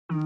Better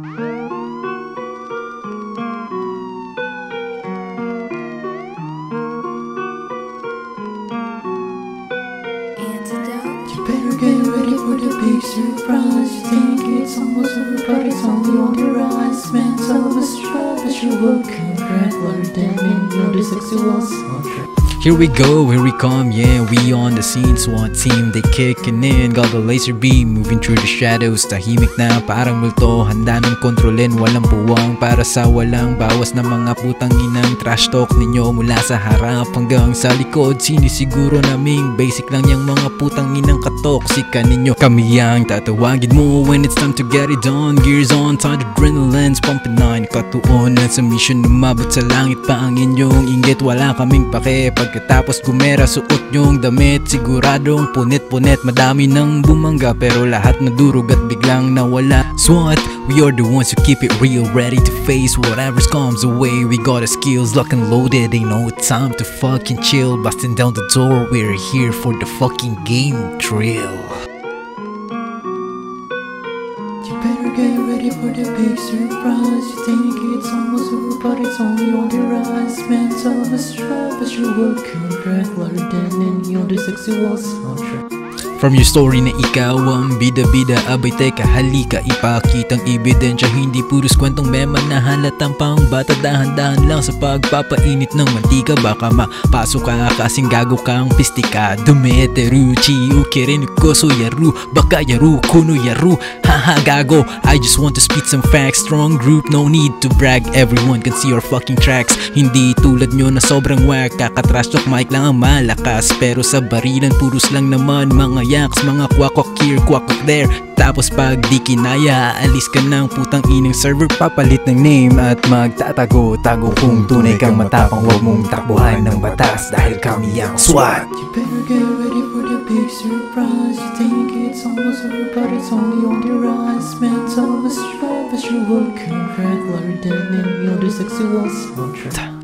get ready for the big surprise. You think it's almost over, but it's only on the rise. Mental distress, but you will come regular than in your sexual soundtrack. Here we go, here we come, yeah, we on the scene, SWAT team, they kicking in. Got the laser beam, moving through the shadows. Tahimik na, parang multo, handa nang kontrolin. Walang puwang, para sa walang bawas na mga putang inang trash talk ninyo. Mula sa harap hanggang sa likod, sinisiguro naming basic lang yung mga putang inang katoksika ninyo. Kami ang tatawagin mo when it's time to get it done. Gears on, tight adrenaline's pumping nine. Katuunan sa mission, umabot sa langit pa ang inyong inggit. Wala kaming pake, pagkatapos gumera suot nyong damit. Siguradong punit-punit, madami nang bumangga, pero lahat nadurog at biglang nawala. SWAT, we are the ones who keep it real, ready to face whatever comes away. We got our skills locked and loaded, ain't no time to fucking chill. Busting down the door, we're here for the fucking game thrill. You better get ready for the big surprise. You think it's almost over, but it's only on the rise. Mental distress, but you will come regular than in your sexual soundtrack. From your story na ikaw ang bida-bida, abay teka halika, ipakitang ebidensya. Hindi puros kwentong mema na halatang pang bata. Dahan-dahan lang sa pagpapainit ng mantika. Baka mapasok ka kasing gago kang pistika. Dumeteru, chiu, kirin ko so yaru. Baka yaru, kuno yaru, haha gago. I just want to spit some facts. Strong group, no need to brag. Everyone can see our fucking tracks. Hindi tulad nyo na sobrang whack. Kakatrash talk mic lang ang malakas, pero sa barilan puros lang naman mga yaks, mga kwak-kwak here, kwak-kwak there. Tapos pag di kinaya, alis ka ng putang inang server. Papalit ng name at magtatago-tago. Kung tunay kang matapang, huwag mong takbuhan ng batas, dahil kami ang SWAT. You better get ready for the big surprise. You think it's almost over, but it's only on the rise. Mental distress, but you will come regular than in your sexual soundtrack.